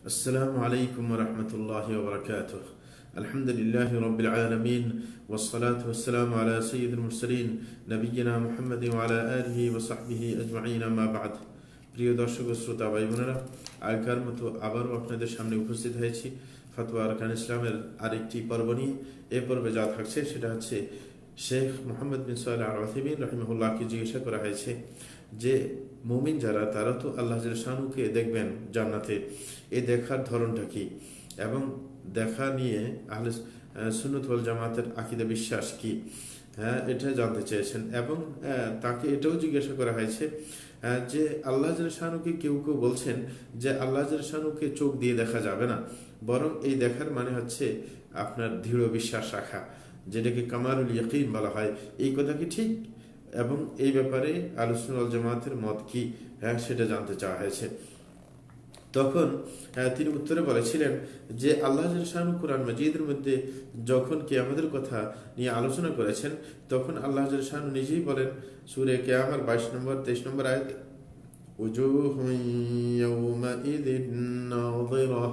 السلام عليكم ورحمة الله وبركاته. الحمد لله رب العالمين والصلاة والسلام على سيد المرسلين نبينا محمد وعلى آله وصحبه أجمعين ما بعد. প্রিয় দর্শক ও শ্রোতা ভাই বোনেরা, আগেকার মতো আবারও আপনাদের সামনে উপস্থিত হয়েছি ফতোয়া আরকান ইসলামের আরেকটি পর্ব নিয়ে। এ পর্বে যা থাকছে সেটা হচ্ছে শেখ মোহাম্মদ বিন সালেহ আল উসাইমিন রাহিমাহুল্লাহকে জিজ্ঞাসা করা হয়েছে যে মুমিন যারা তারা তো আল্লাহ শানুকে দেখবেন জান্নাতে, এই দেখার ধরনটা কি এবং দেখা নিয়ে আহলে সুন্নাত ওয়াল জামাতের আকীদা বিশ্বাস কি, এটা জানতে চেয়েছেন। এবং তাকে এটাও জিজ্ঞাসা করা হয়েছে যে আল্লাহ শানুকে কেউ কেউ বলছেন যে আল্লাহ শানুকে চোখ দিয়ে দেখা যাবে না, বরং এই দেখার মানে হচ্ছে আপনার দৃঢ় বিশ্বাস রাখা, যেটাকে কামালুল ইয়াকিন বলা হয়। এই কথা কি ঠিক? এবং এই ব্যাপারে আহলে সুন্নাত ওয়াল জামাতের মত কি, সেটা জানতে চাওয়া হয়েছে। তখন তিনি উত্তরে বলেছিলেন যে আল্লাহ শানু কুরআন মাজিদের মধ্যে যখন কিয়ামতের কথা নিয়ে আলোচনা করেছেন, তখন আল্লাহ শানু নিজেই বলেন সূরা কিয়ামত 22 নম্বর 23 নম্বর আয়াত, উজুহুন ইয়াওমাইযিন নাযিরাহ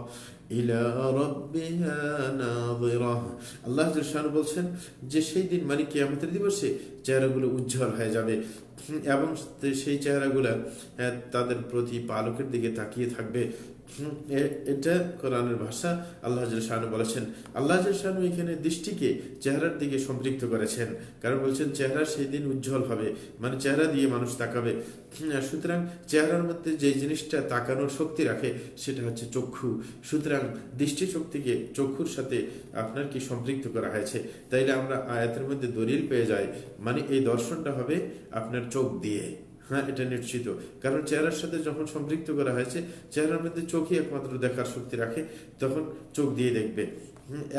ইলা রাব্বিহা নাযিরাহ। আল্লাহ শানু বলছেন যে সেই দিন মানে কিয়ামতের দিবসে চেহারাগুলো উজ্জ্বল হয়ে যাবে এবং সেই চেহারাগুলো তাদের প্রতি পালকের দিকে তাকিয়ে থাকবে। এটা কোরআনের ভাষা। আল্লাহ শানু বলেছেন, আল্লাহ শানু এখানে দৃষ্টিকে চেহারার দিকে সম্পৃক্ত করেছেন, কারণ বলছেন চেহারা সেই দিন উজ্জ্বল হবে, মানে চেহারা দিয়ে মানুষ তাকাবে। সুতরাং চেহারার মধ্যে যে জিনিসটা তাকানোর শক্তি রাখে সেটা হচ্ছে চক্ষু। সুতরাং দৃষ্টি শক্তিকে চক্ষুর সাথে আপনার কি সম্পৃক্ত করা হয়েছে। তাইলে আমরা আয়াতের মধ্যে দলিল পেয়ে যাই, মানে এই দর্শনটা হবে আপনার চোখ দিয়ে। এটা নিশ্চিত, কারণ চেহারার সাথে যখন সম্পৃক্ত করা হয়েছে, চেহারার মধ্যে চোখই একমাত্র দেখার শক্তি রাখে, তখন চোখ দিয়ে দেখবে।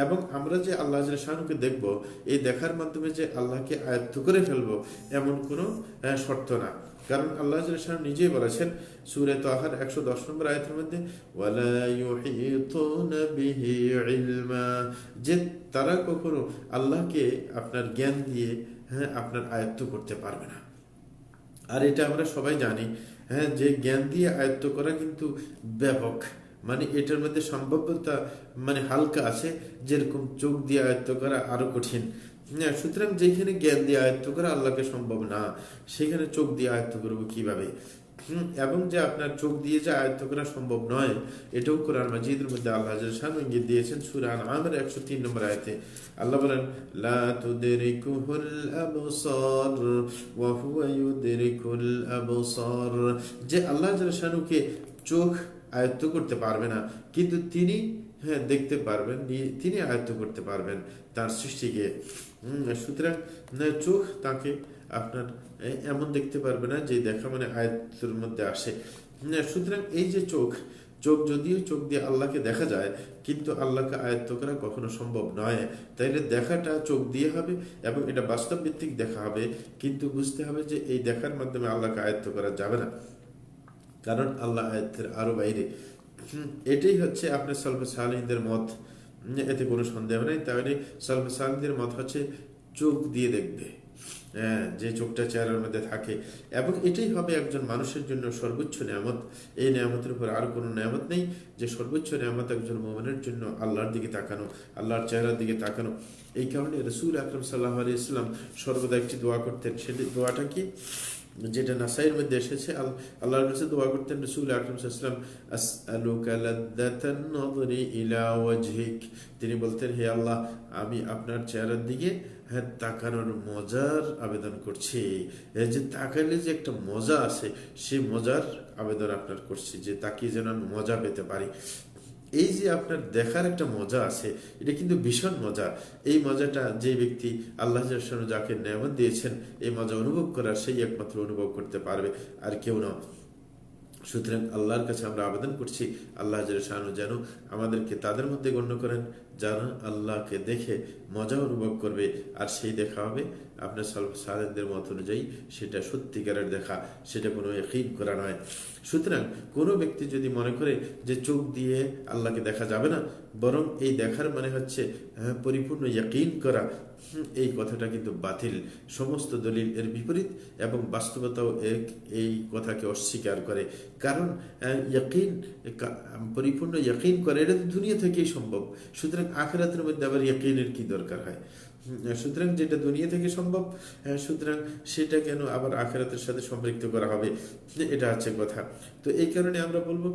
এবং আমরা যে আল্লাহ শানুকে দেখব, এই দেখার মাধ্যমে যে আল্লাহকে আয়ত্ত করে ফেলবো এমন কোনো শর্ত না, কারণ আল্লাহ শানু নিজেই বলেছেন সূরা তাহার 110 নম্বর আয়াতের মধ্যে, ওয়ালা ইউহিতুনা বিহি ইলমা, যে তারা কখনো আল্লাহকে আপনার জ্ঞান দিয়ে আপনার আয়ত্ত করতে পারবে না। আর এটা আমরা সবাই জানি যে জ্ঞান দিয়ে আয়ত্ত করা কিন্তু ব্যাপক, মানে এটার মধ্যে সম্ভাব্যতা মানে হালকা আছে, যেরকম চোখ দিয়ে আয়ত্ত করা আরো কঠিন। সুতরাং যেখানে জ্ঞান দিয়ে আয়ত্ত করা আল্লাহকে সম্ভব না, সেখানে চোখ দিয়ে আয়ত্ত করবো কিভাবে? এবং যে আপনার চোখ দিয়ে যে আয়ত্ত করা সম্ভব নয়, এটাও কোরআন মাজিদের মধ্যে আল্লাহ শানু ইঙ্গিত দিয়েছেন। সূরা আনআমের 103 নম্বর আয়াতে আল্লাহ বলেন, লা তুদরিকুহুল আবসার ওয়া হুয়া ইউদরিকুল আবসার, যে আল্লাহ শানুকে চোখ আয়ত্ত করতে পারবে না, কিন্তু তিনি দেখতে পারবেন, তিনি আয়ত্ত করতে পারবেন তার সৃষ্টিকে। সুতরাং চোখ তাকে আপনার এমন দেখতে পারবে না যে দেখা মানে আয়ত্তের মধ্যে আসে। সুতরাং এই যে চোখ যদিও চোখ দিয়ে আল্লাহকে দেখা যায়, কিন্তু আল্লাহকে আয়ত্ত করা কখনো সম্ভব নয়। তাইলে দেখাটা চোখ দিয়ে হবে এবং এটা বাস্তব ভিত্তিক দেখা হবে, কিন্তু বুঝতে হবে যে এই দেখার মাধ্যমে আল্লাহকে আয়ত্ত করা যাবে না, কারণ আল্লাহ আয়ত্তের আরো বাইরে। এটাই হচ্ছে আপনার সালফে সালেহীনদের মত, এতে কোনো সন্দেহ নেই। তাহলে সালফে সালেহীনদের মত হচ্ছে চোখ দিয়ে দেখবে, যে চোখটা চেহারার মধ্যে থাকে, এবং এটাই হবে একজন মানুষের জন্য সর্বোচ্চ নিয়ামত। এই নিয়ামতের উপর আর কোনো নিয়ামত নেই, যে সর্বোচ্চ নিয়ামত একজন মুমিনের জন্য আল্লাহর দিকে তাকানো, আল্লাহর চেহারার দিকে তাকানো। এই কারণে রাসূল আকরাম সাল্লাল্লাহু আলাইহি ওয়াসাল্লাম সর্বদা একটি দোয়া করতেন। সেটি দোয়াটা কি, যেটা নাসাইয়ের মধ্যে এসেছে, আল্লাহর কাছে দোয়া করতেন রাসূল আকরাম সাল্লাল্লাহু আলাইহি ওয়াসাল্লাম, আসআলুকা লাযযাতান নাযরি ইলা ওয়াজহিক, তিনি বলতেন, হে আল্লাহ, আমি আপনার চেহারার দিকে তাকানোর মজার আবেদন করছি। এই যে তাকালে যে একটা মজা আছে, সেই মজার আবেদন আপনার করছি, যে তাকিয়ে যেন আমি মজা পেতে পারি। এই যে আপনার দেখার একটা মজা আছে, এটা কিন্তু ভীষণ মজা। এই মজাটা যে ব্যক্তি আল্লাহ যাকে নেয়ামত দিয়েছেন, এই মজা অনুভব করার সেই একমাত্র অনুভব করতে পারবে, আর কেউ না। সুতরাং আল্লাহর কাছে আমরা আবেদন করছি, আল্লাহ শানু যেন আমাদেরকে তাদের মধ্যে গণ্য করেন যারা আল্লাহকে দেখে মজা অনুভব করবে, আর সেই দেখা হবে আপনার সালেহদের মত অনুযায়ী, সেটা সত্যিকারের দেখা, সেটা কোনো ইয়াকিন করা নয়। সুতরাং কোনো ব্যক্তি যদি মনে করে যে চোখ দিয়ে আল্লাহকে দেখা যাবে না, বরং এই দেখার মানে হচ্ছে পরিপূর্ণ ইয়াকিন করা, এই কথাটা কিন্তু বাতিল। সমস্ত দলিল এর বিপরীত এবং বাস্তবতাও এই কথাকে অস্বীকার করে। কারণ ইয়াকিন, পরিপূর্ণ ইয়াকিন করে এটা তো দুনিয়া থেকেই সম্ভব। সুতরাং আখিরাতের মধ্যে আবার ইয়াকিনের কি দরকার হয়? সুতরাং যেটা দুনিয়া থেকে সম্ভব, সুতরাং সেটা কেন আবার আখিরাতের সাথে সম্পৃক্ত করা হবে? এটা হচ্ছে কথা। তো এই কারণে আমরা বলবো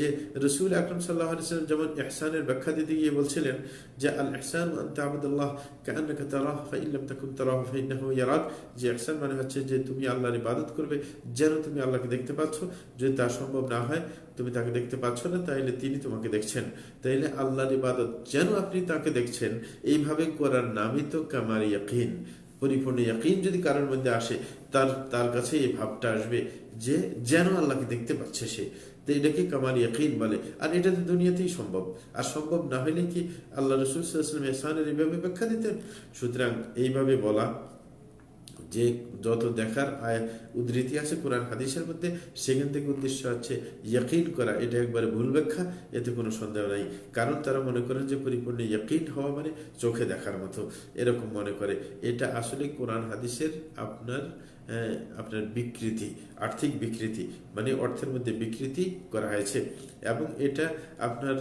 যে রাসূল আকরাম সাল্লাল্লাহু আলাইহি ওয়াসাল্লাম যেমন ইহসানের ব্যাখ্যা দিতে গিয়ে বলছিলেন যে আল ইহসান আন তা'বুদাল্লাহ কাআন্নাকা তারাহু ফা ইন লাম তাকুন তারাহু ফা ইন্নাহু ইয়ারাক। যে ইহসান মানে হচ্ছে যে তুমি আল্লাহর ইবাদত করবে যেন তুমি আল্লাহকে দেখতে পাচ্ছ। যদি তা সম্ভব না হয়, তুমি তাকে দেখতে পাচ্ছ না, তাইলে তিনি তোমাকে দেখছেন। তাইলে আল্লাহর ইবাদত যেন আপনি তাকে দেখছেন, এইভাবে করার নামই তো কামাল ইয়াকিন। পরিপূর্ণ ইয়াকিন যদি কারোর মধ্যে আসে, তার কাছে এই ভাবটা আসবে যে যেন আল্লাহকে দেখতে পাচ্ছে সে, তো এটাকে কামাল ইয়াকিন বলে। আর এটা তো দুনিয়াতেই সম্ভব। আর সম্ভব না হলে কি আল্লাহ রাসূল সাল্লাল্লাহু আলাইহি ওয়াসাল্লাম ইহসানের এইভাবে ব্যাখ্যা দিতেন? সুতরাং এইভাবে বলা যে যত দেখার উদ্ধৃতি আছে কোরআন হাদিসের মধ্যে, সেখান থেকে উদ্দেশ্য হচ্ছে ইয়াকিন করা, এটা একবারে ভুল ব্যাখ্যা, এতে কোনো সন্দেহ নাই। কারণ তারা মনে করেন যে পরিপূর্ণ ইয়াকিন হওয়া মানে চোখে দেখার মতো, এরকম মনে করে। এটা আসলে কোরআন হাদিসের আপনার বিকৃতি, আর্থিক বিকৃতি, মানে অর্থের মধ্যে বিকৃতি করা হয়েছে। এবং এটা আপনার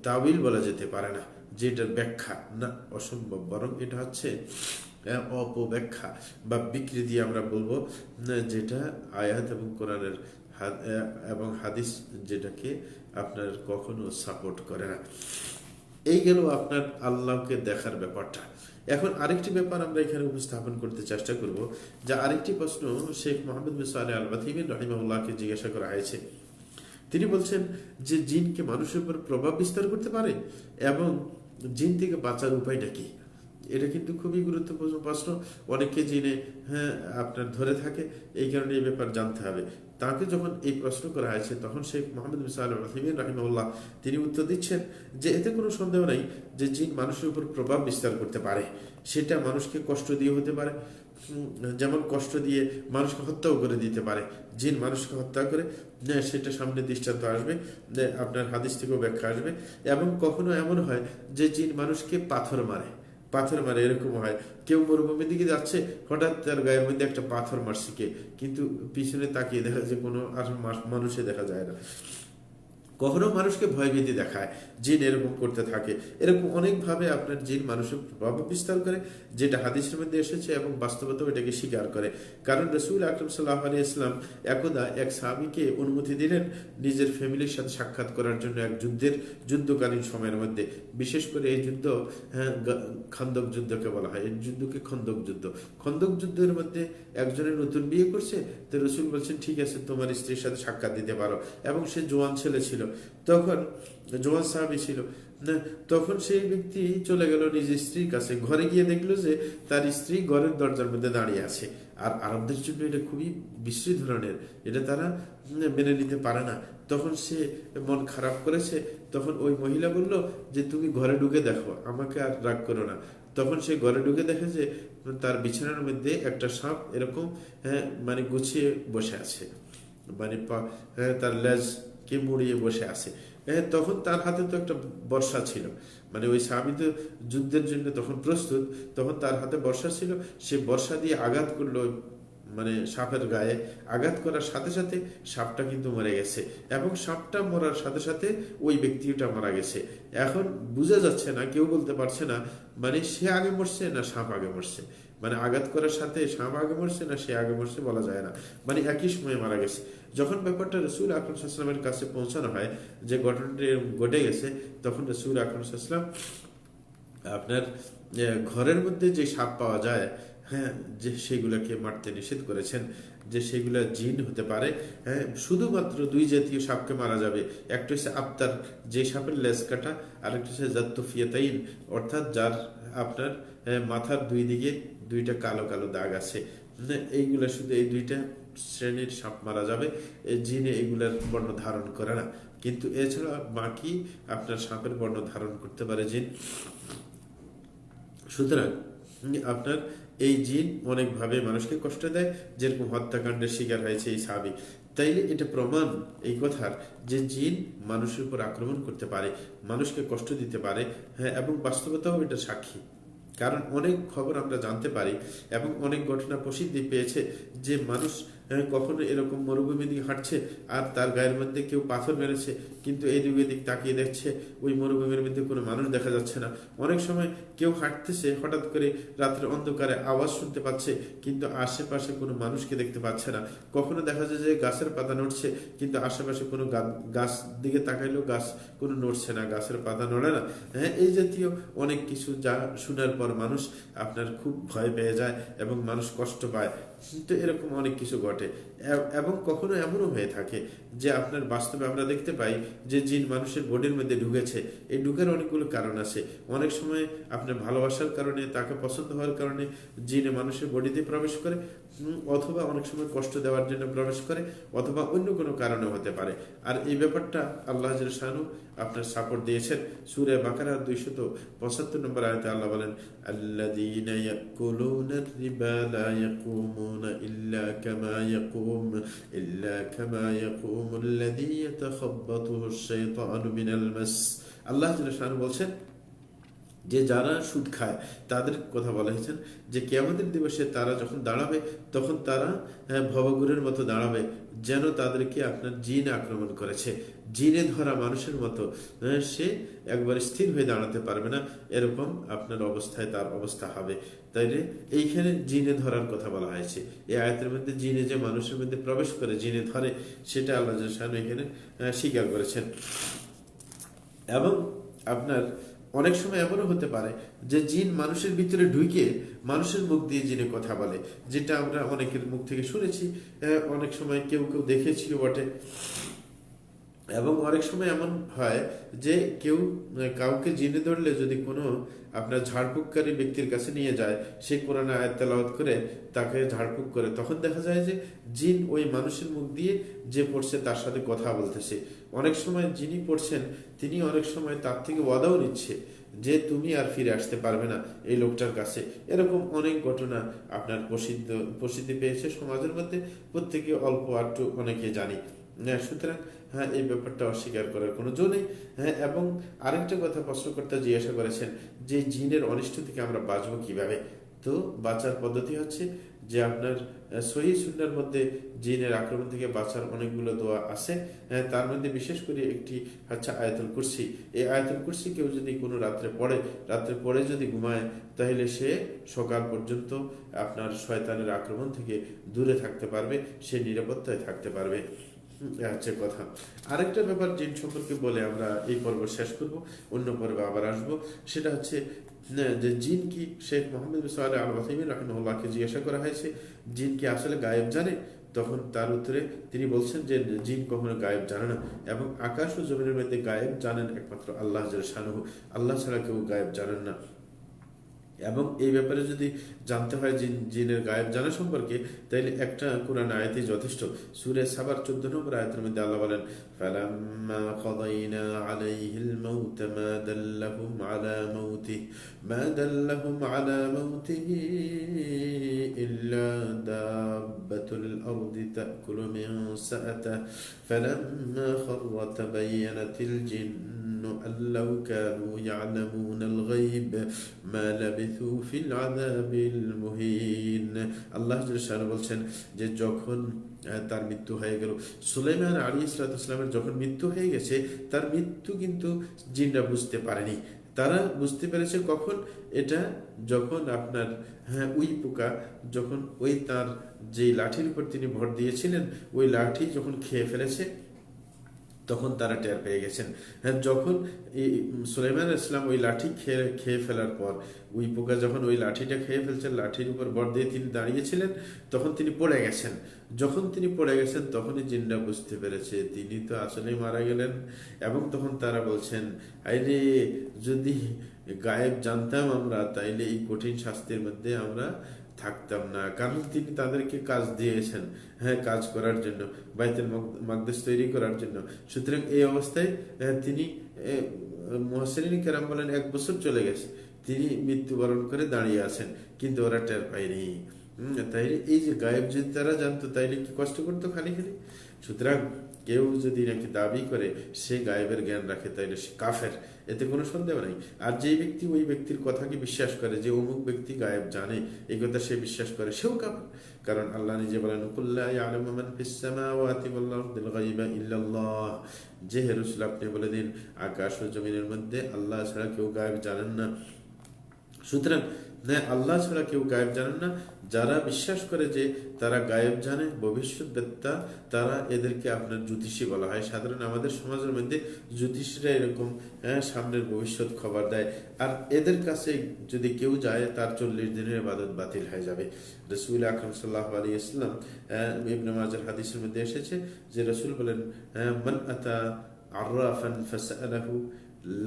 তাওয়িল বলা যেতে পারে না, যেটার ব্যাখ্যা না, অসম্ভব। বরং এটা হচ্ছে অপব্যাখ্যা বা বিকৃতি আমরা বলবো, যেটা আয়াত এবং কোরআনের এবং হাদিস যেটাকে আপনার কখনো সাপোর্ট করে না। এই গেল আপনার আল্লাহকে দেখার ব্যাপারটা। এখন আরেকটি ব্যাপার আমরা এখানে উপস্থাপন করতে চেষ্টা করব, যে আরেকটি প্রশ্ন শেখ মোহাম্মদ বিন সালেহ আল উসাইমিন রাহিমাহুল্লাহকে জিজ্ঞাসা করা হয়েছে। তিনি বলছেন যে জিনকে মানুষের উপর প্রভাব বিস্তার করতে পারে এবং জিন থেকে বাঁচার উপায়টা কি? এটা কিন্তু খুবই গুরুত্বপূর্ণ প্রশ্ন। অনেকে জিনে আপনার ধরে থাকে, এই কারণে এই ব্যাপার জানতে হবে। তাকে যখন এই প্রশ্ন করা হয়েছে, তখন শেখ মোহাম্মদ বিন সালেহ আল উসাইমিন রাহিমাহুল্লাহ তিনি উত্তর দিচ্ছেন যে এতে কোনো সন্দেহ নাই যে জিন মানুষের উপর প্রভাব বিস্তার করতে পারে। সেটা মানুষকে কষ্ট দিয়ে হতে পারে, যেমন কষ্ট দিয়ে মানুষকে হত্যাও করে দিতে পারে। জিন মানুষকে হত্যা করে, সেটা সামনে দৃষ্টান্ত আসবে, আপনার হাদিস থেকেও ব্যাখ্যা আসবে। এবং কখনো এমন হয় যে জিন মানুষকে পাথর মারে, এরকম হয়। কেউ মরুভূমির দিকে যাচ্ছে, হঠাৎ তার গায়ের মধ্যে একটা পাথর মারছে কে, কিন্তু পিছনে তাকিয়ে দেখা যায় কোনো আর মানুষে দেখা যায় না। কখনো মানুষকে ভয়ভীতি দেখায়, জিন এরকম করতে থাকে। এরকম অনেকভাবে আপনার জিন মানুষের প্রভাব বিস্তার করে, যেটা হাদিসের মধ্যে এসেছে এবং বাস্তবতাও এটাকে স্বীকার করে। কারণ রাসূল আকরাম সাল্লাল্লাহু আলাইহি ওয়াসাল্লাম একদা এক সাহাবীকে অনুমতি দিলেন নিজের ফ্যামিলির সাথে সাক্ষাৎ করার জন্য এক যুদ্ধকালীন সময়ের মধ্যে। বিশেষ করে এই যুদ্ধ খন্দক যুদ্ধকে বলা হয়, এই যুদ্ধকে খন্দক যুদ্ধ। খন্দক যুদ্ধের মধ্যে একজনের নতুন বিয়ে করছে, তো রাসূল বলছেন ঠিক আছে তোমার স্ত্রীর সাথে সাক্ষাৎ দিতে পারো। এবং সে জোয়ান ছেলে ছিল, তখন জোয়ান সাহাবী ছিল না। তখন সেই ব্যক্তি চলে গেল নিজের স্ত্রীর কাছে, ঘরে গিয়ে দেখলো যে তার স্ত্রী ঘরের দরজার মধ্যে দাঁড়িয়ে আছে। আর আরবদের জন্য এটা খুবই বিশ্রী ধরনের, এটা তারা মেনে নিতে পারে না। তখন সে মন খারাপ করেছে। তখন ওই মহিলা বলল যে তুমি ঘরে ঢুকে দেখো, আমাকে আর রাগ করো না। তখন সে ঘরে ঢুকে দেখে যে তার বিছানার মধ্যে একটা সাপ এরকম মানে গুছিয়ে বসে আছে, মানে তার লেজ কে মুড়িয়ে বসে আছে। তখন তার হাতে তো একটা বর্ষা ছিল, মানে ওই সাহাবী তো যুদ্ধের জন্য তখন প্রস্তুত। তখন তার হাতে বর্ষা ছিল, সে বর্ষা দিয়ে আঘাত করলো, মানে সাপের গায়ে আঘাত করার সাথে সাথে সাপটা কিন্তু মরে গেছে। এবং সাপটা মরার সাথে সাথে ওই ব্যক্তিটা মারা গেছে। এখন বোঝা যাচ্ছে না, কেউ বলতে পারছে না মানে সে আগে মরছে না সাপ আগে মরছে, মানে আঘাত করার সাথে সাপ আগে মরছে না সে আগে মরছে বলা যায় না, মানে একই সময়ে মারা গেছে। যখন ব্যাপারটা রাসূল আকরাম সাল্লাল্লাহু আলাইহি ওয়াসাল্লামের কাছে পৌঁছানো হয় যে ঘটনাটি ঘটে গেছে, তখন রাসূল আকরাম সাল্লাল্লাহু আলাইহি ওয়াসাল্লাম আপনার ঘরের মধ্যে যে সাপ পাওয়া যায়, যে সেগুলোকে মারতে নিষেধ করেছেন, যে সেগুলা জিন হতে পারে। শুধুমাত্র দুই জাতীয় সাপকে মারা যাবে, একটা হচ্ছে আবতার, যে সাপের লেজ কাটা, আর একটা হচ্ছে জাত্তুফিয়াতাইন, অর্থাৎ যার আপনার মাথার দুই দিকে দুইটা কালো কালো দাগ আছে। এইগুলা শুধু এই দুইটা শ্রেণীর সাপ মারা যাবে, জিনে এগুলার বর্ণ ধারণ করে না। কিন্তু এছাড়া বাকি আপনার সাপের বর্ণ ধারণ করতে পারে জিন। সুতরাং আপনার এই জিন অনেকভাবে মানুষকে কষ্ট দেয়, যেরকম হত্যাকাণ্ডের শিকার হয়েছে এই সাহাবী। তাইলে এটা প্রমাণ এই কথার যে জিন মানুষের উপর আক্রমণ করতে পারে, মানুষকে কষ্ট দিতে পারে। হ্যাঁ, এবং বাস্তবতাও এটা সাক্ষী। কারণ অনেক খবর আমরা জানতে পারি এবং অনেক ঘটনা প্রসিদ্ধি পেয়েছে যে মানুষ কখনো এরকম মরুভূমি দিকে হাঁটছে আর তার গায়ের মধ্যে কেউ পাথর মেরেছে, কিন্তু এই দিকে দিক তাকিয়ে দেখছে ওই মরুভূমির মধ্যে কোনো মানুষ দেখা যাচ্ছে না। অনেক সময় কেউ হাঁটতেছে, হঠাৎ করে রাত্রে অন্ধকারে আওয়াজ শুনতে পাচ্ছে, কিন্তু আশেপাশে কোনো মানুষকে দেখতে পাচ্ছে না। কখনো দেখা যায় যে গাছের পাতা নড়ছে, কিন্তু আশেপাশে কোনো গাছ দিকে তাকাইলেও গাছ কোনো নড়ছে না, গাছের পাতা নড়ে না। হ্যাঁ, এই জাতীয় অনেক কিছু যা শোনার পর মানুষ আপনার খুব ভয় পেয়ে যায় এবং মানুষ কষ্ট পায়। তো এরকম অনেক কিছু ঘটে। এবং কখনো এমনও হয়ে থাকে যে আপনার বাস্তবে আমরা দেখতে পাই যে জিন মানুষের বডির মধ্যে ঢুকেছে। এই ঢুকার অনেকগুলো কারণ আছে। অনেক সময় আপনার ভালোবাসার কারণে, তাকে পছন্দ হওয়ার কারণে জিনে মানুষের বডিতে প্রবেশ করে, অথবা অনেক সময় কষ্ট দেওয়ার জন্য প্রবেশ করে, অথবা অন্য কোনো কারণে হতে পারে। আর এই ব্যাপারটা আল্লাহ শানু আপনার সাপোর্ট দিয়েছেন। সূরা বাকারার 275 নম্বর আয়াতে আল্লাহ বলেন, আল্লাযীনা ইয়াকুলুনার রিবা লা ইয়াকুমুনা ইল্লা কামা ইয়াকুমুল্লাযী ইয়াতাখাব্বাতুহুশ শাইতানু মিনাল মাস। আল্লাহ শানু বলছেন যে যারা সুদ খায় তাদের কথা বলা হয়েছেন যে কিয়ামতের দিবসে তারা যখন দাঁড়াবে তখন তারা ভবঘুরের মতো দাঁড়াবে, যেন তাদেরকে আপনার জিন আক্রমণ করেছে। জিনে ধরা মানুষের মতো সে একবার স্থির হয়ে দাঁড়াতে পারবে না, এরকম আপনার অবস্থায় তার অবস্থা হবে। তাইলে এইখানে জিনে ধরার কথা বলা হয়েছে। এই আয়াতের মধ্যে জিনে যে মানুষের মধ্যে প্রবেশ করে জিনে ধরে, সেটা আল্লাহ জাল্লাহু এখানে স্বীকার করেছেন। এবং আপনার অনেক সময় এমনও হতে পারে যে জিন মানুষের ভিতরে ঢুকে মানুষের মুখ দিয়ে জিনে কথা বলে, যেটা আমরা অনেকের মুখ থেকে শুনেছি, অনেক সময় কেউ কেউ দেখেছিল বটে। এবং অনেক সময় এমন হয় যে কেউ কাউকে জিনে ধরলে যদি কোনো আপনার ঝাড়ফুঁককারী ব্যক্তির কাছে নিয়ে যায়, সে কোরআন আয়াত তেলাওয়াত করে তাকে ঝাড়ফুঁক করে, তখন দেখা যায় যে জিন ওই মানুষের মুখ দিয়ে যে পড়ছে তার সাথে কথা বলতেছে। অনেক সময় যিনি পড়ছেন তিনি অনেক সময় তার থেকে ওয়াদাও নিচ্ছে যে তুমি আর ফিরে আসতে পারবে না এই লোকটার কাছে। এরকম অনেক ঘটনা আপনার প্রসিদ্ধি পেয়েছে সমাজের মধ্যে, প্রত্যেকে অল্প আটটু অনেকে জানি। সুতরাং হ্যাঁ, এই ব্যাপারটা অস্বীকার করার কোনো জো নেই। হ্যাঁ, এবং আরেকটা কথা প্রশ্নকর্তা জিজ্ঞাসা করেছেন যে জিনের অনিষ্ট থেকে আমরা বাঁচবো কিভাবে। তো বাঁচার পদ্ধতি হচ্ছে যে আপনার সহিহ সুন্নাহর মধ্যে জিনের আক্রমণ থেকে বাঁচার অনেকগুলো দোয়া আছে। তার মধ্যে বিশেষ করে একটি হচ্ছে আয়াতুল কুরসি। এই আয়াতুল কুরসি কেউ যদি কোনো রাত্রে পড়ে যদি ঘুমায়, তাহলে সে সকাল পর্যন্ত আপনার শয়তানের আক্রমণ থেকে দূরে থাকতে পারবে, সে নিরাপত্তায় থাকতে পারবে। হচ্ছে কথা। আরেকটা ব্যাপার জিন সম্পর্কে বলে আমরা এই পর্ব শেষ করব, অন্য পর্বে আবার আসবো। সেটা হচ্ছে যে জিন কি, শেখ মোহাম্মদ সালেহ আল ওয়াসিমিন রাহিমাহুল্লাহকে জিজ্ঞাসা করা হয়েছে জিন কি আসলে গায়েব জানে? তখন তার উত্তরে তিনি বলছেন যে জিন কখনো গায়েব জানে না, এবং আকাশ ও জমিনের মধ্যে গায়েব জানেন একমাত্র আল্লাহ শানুহু। আল্লাহ ছাড়া কেউ গায়েব জানেন না। এবং এই ব্যাপারে যদি জানতে হয় জিনের গায়েব জানা সম্পর্কে, তাইলে একটা কোরআন আয়াতই যথেষ্ট। সূরা সাবার 14 নম্বর আয়াতের মধ্যে আল্লাহ বলেন, ফালাম্মা কাদাইনা আলাইহিল মাউত মা দাল্লাহুম আলা মাউতিহি ইল্লা দাব্বাতুল আরদি তাকুলু মিন সাআতিহি ফালাম্মা খাররা তাবায়্যানাতিল জিন্নু আল্লাউ কানু ইয়ালামুনাল গায়ব মা লাবিথু ফিল আযাবিল মুহিন। আল্লাহ জাল্লাহু বলছেন যে যখন তার মৃত্যু হয়ে গেল, সুলাইমান আলাইহিস সালামের যখন মৃত্যু হয়ে গেছে, তার মৃত্যু কিন্তু জিনরা বুঝতে পারেনি। তারা বুঝতে পেরেছে কখন? এটা যখন আপনার উই পোকা যখন ওই তার যে লাঠির উপর তিনি ভর দিয়েছিলেন ওই লাঠি যখন খেয়ে ফেলেছে, তখন তারা টের পেয়ে গেছেন। হ্যাঁ, যখন সুলাইমান ইসলাম ওই লাঠি খেয়ে ফেলার পর, ওই পোকা যখন ওই লাঠিটা খেয়ে ফেলছেন, লাঠির উপর ভর দিয়ে তিনি দাঁড়িয়েছিলেন, তখন তিনি পড়ে গেছেন। যখন তিনি পড়ে গেছেন তখনই জিনরা বুঝতে পেরেছে তিনি তো আসলেই মারা গেলেন। এবং তখন তারা বলছেন, আরে যদি গায়েব জানতাম আমরা, তাইলে এই কঠিন শাস্তির মধ্যে আমরা থাকতাম না। কারণ তিনি তাদেরকে কাজ দিয়েছেন, কাজ করার জন্য, বাইতুল মাকদিস তৈরি করার জন্য। সুতরাং এই অবস্থায় তিনি মুহাসসিরিন কেরাম বলেন 1 বছর চলে গেছে, তিনি মৃত্যুবরণ করে দাঁড়িয়ে আছেন, কিন্তু ওরা টের পায়নি। তাইলে এই যে গায়েব যদি তারা জানতো, তাইলে কি কষ্ট করতো খালি খালি? সুতরাং কেউ যদি নাকি দাবি করে সে গায়েবের জ্ঞান রাখে তাইলে সে কাফের, এতে কোনো সন্দেহ নাই। আর যে ব্যক্তি ওই ব্যক্তির কথাকে বিশ্বাস করে যে অমুক ব্যক্তি গায়েব জানে, এই কথা সে বিশ্বাস করে, সেও কাফের। কারণ আল্লাহ নিজে বলেন, কুল্লা ইয়ালামু মান ফিস সামাওয়াতি ওয়াল আরদিল গায়বা ইল্লাল্লাহ, যে হে রাসূল আপনি বলে দিন আকাশ ও জমিনের মধ্যে আল্লাহ ছাড়া কেউ গায়েব জানেন না। সুতরাং আল্লাহ ছাড়া কেউ গায়েব জানেন না। যারা বিশ্বাস করে যে তারা গায়েব জানে, ভবিষ্যৎবেত্তা, তারা এদেরকে আপনার জ্যোতিষী বলা হয়। সাধারণ আমাদের সমাজের মধ্যে জ্যোতিষীরা এরকম সামনের ভবিষ্যৎ খবর দেয়, আর এদের কাছে যদি কেউ যায় তার 40 দিনের ইবাদত বাতিল হয়ে যাবে। রাসূল আকরাম সাল্লাল্লাহু আলাইহি ওয়াসাল্লাম ইবনে মাজাহ হাদিসের মধ্যে এসেছে যে রাসূল বলেন, মান আতা আররাফান ফাসআলাহু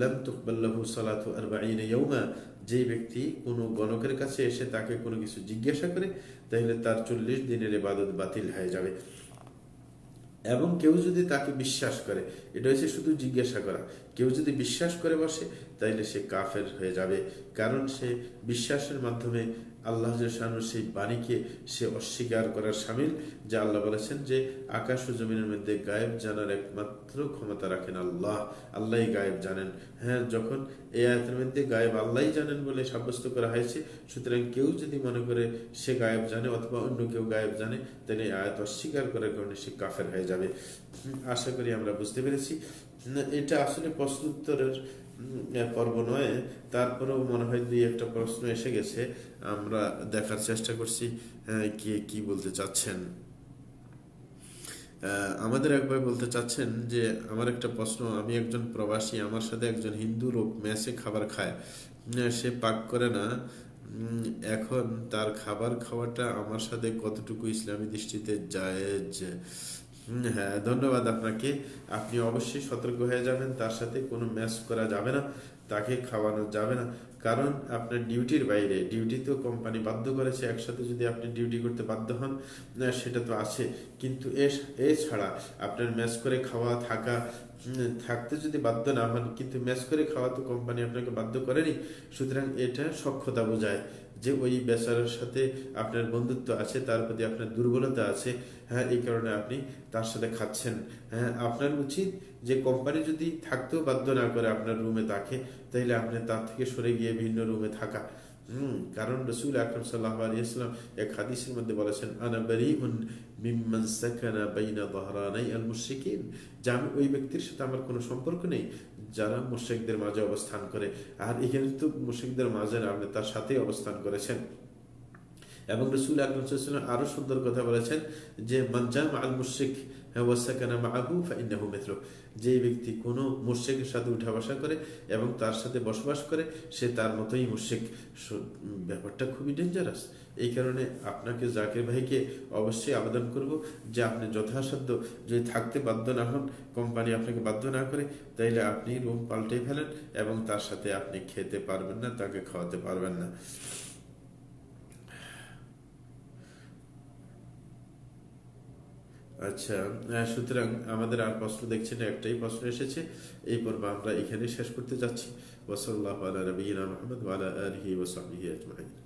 লাম তুকবাল লাহু সালাতু 40 ইয়াওমা, যে ব্যক্তি কোনো গণকের কাছে এসে তাকে কোনো কিছু জিজ্ঞাসা করে তাহলে তার 40 দিনের ইবাদত বাতিল হয়ে যাবে। এবং কেউ যদি তাকে বিশ্বাস করে, এটা হচ্ছে শুধু জিজ্ঞাসা করা, কেউ যদি বিশ্বাস করে বসে তাইলে সে কাফের হয়ে যাবে। কারণ সে বিশ্বাসের মাধ্যমে আল্লাহ জাল্লাহু সেই বাণীকে সে অস্বীকার করার শামিল, যে আল্লাহ বলেছেন যে আকাশ ও জমিনের মধ্যে গায়েব জানার একমাত্র ক্ষমতা রাখেন আল্লাহ, আল্লাহই গায়েব জানেন। হ্যাঁ, যখন এই আয়াতের মধ্যে গায়েব আল্লাহই জানেন বলে সাব্যস্ত করা হয়েছে, সুতরাং কেউ যদি মনে করে সে গায়েব জানে অথবা অন্য কেউ গায়েব জানে, তাহলে এই আয়াত অস্বীকার করার কারণে সে কাফের হয়ে যাবে। আশা করি আমরা বুঝতে পেরেছি। এটা আসলে প্রশ্ন উত্তরের পর্ব নয়, তারপরেও মনে হয় দুই একটা প্রশ্ন এসে গেছে, আমরা দেখার চেষ্টা করছি কে কি বলতে চাচ্ছেন। আমাদের একবার বলতে চাচ্ছেন যে আমার একটা প্রশ্ন, আমি একজন প্রবাসী, আমার সাথে একজন হিন্দু লোক মেসে খাবার খায়, সে পাক করে না, এখন তার খাবার খাওয়াটা আমার সাথে কতটুকু ইসলামী দৃষ্টিতে জায়েজ? হ্যাঁ, ধন্যবাদ আপনাকে। আপনি অবশ্যই সতর্ক হয়ে যাবেন, তার সাথে কোনো ম্যাচ করা যাবে না, তাকে খাওয়ানো যাবে না। কারণ আপনার ডিউটির বাইরে, ডিউটি তো কোম্পানি বাধ্য করেছে, একসাথে যদি আপনি ডিউটি করতে বাধ্য হন সেটা তো আছে, কিন্তু এছাড়া আপনার ম্যাচ করে খাওয়া থাকতে যদি বাধ্য না হন, কিন্তু ম্যাচ করে খাওয়া তো কোম্পানি আপনাকে বাধ্য করেনি। সুতরাং এটা সক্ষতা বোঝায় যে ওই বেচারার সাথে আপনার বন্ধুত্ব আছে, তার প্রতি আপনার দুর্বলতা আছে। হ্যাঁ, এই কারণে আপনি তার সাথে খাচ্ছেন। হ্যাঁ, আপনার উচিত যে কোম্পানি যদি থাকতেও বাধ্য না করে আপনার রুমে তাকে, তাইলে আপনি তার থেকে সরে গিয়ে ভিন্ন রুমে থাকা। কারণ রাসূল আকরাম সাল্লাল্লাহু আলাইহি ওয়াসাল্লাম এক হাদিসের মধ্যে বলেছেন, আনা বারীউন মিম্মান সাকানা বাইনা যহরানাই আল মুশরিকিন, যে আমি ওই ব্যক্তির সাথে আমার কোনো সম্পর্ক নেই যারা মুশরিকদের মাঝে অবস্থান করে। আর এখানে তো মুশরিকদের মাঝে না, আপনি তার সাথেই অবস্থান করেছেন। এবং রাসূল আকরাম সাল্লাল্লাহু আলাইহি ওয়াসাল্লাম আরো সুন্দর কথা বলেছেন যে মান জামা আল মুশরিক ওয়া সাকানা মাআহু ফাইন্নাহু মিথলুহু, যে ব্যক্তি কোনো মুশরিকের সাথে উঠা বসা করে এবং তার সাথে বসবাস করে সে তার মতোই মুশরিক। ব্যাপারটা খুবই ডেঞ্জারাস। এই কারণে আপনাকে জাকির ভাইকে অবশ্যই আবেদন করব যে আপনি যথাসাধ্য যদি থাকতে বাধ্য না হন, কোম্পানি আপনাকে বাধ্য না করে, তাইলে আপনি রুম পাল্টে ফেলেন এবং তার সাথে আপনি খেতে পারবেন না, তাকে খাওয়াতে পারবেন না। আচ্ছা, সুতরাং আমাদের আর প্রশ্ন দেখছেন, একটাই প্রশ্ন এসেছে। এই পর্ব আমরা এখানে শেষ করতে যাচ্ছি। ওয়া সাল্লাল্লাহু আলা নবিয়িনা মুহাম্মদ ওয়া আলা আলিহি ওয়া সাহবিহি আজমাইন।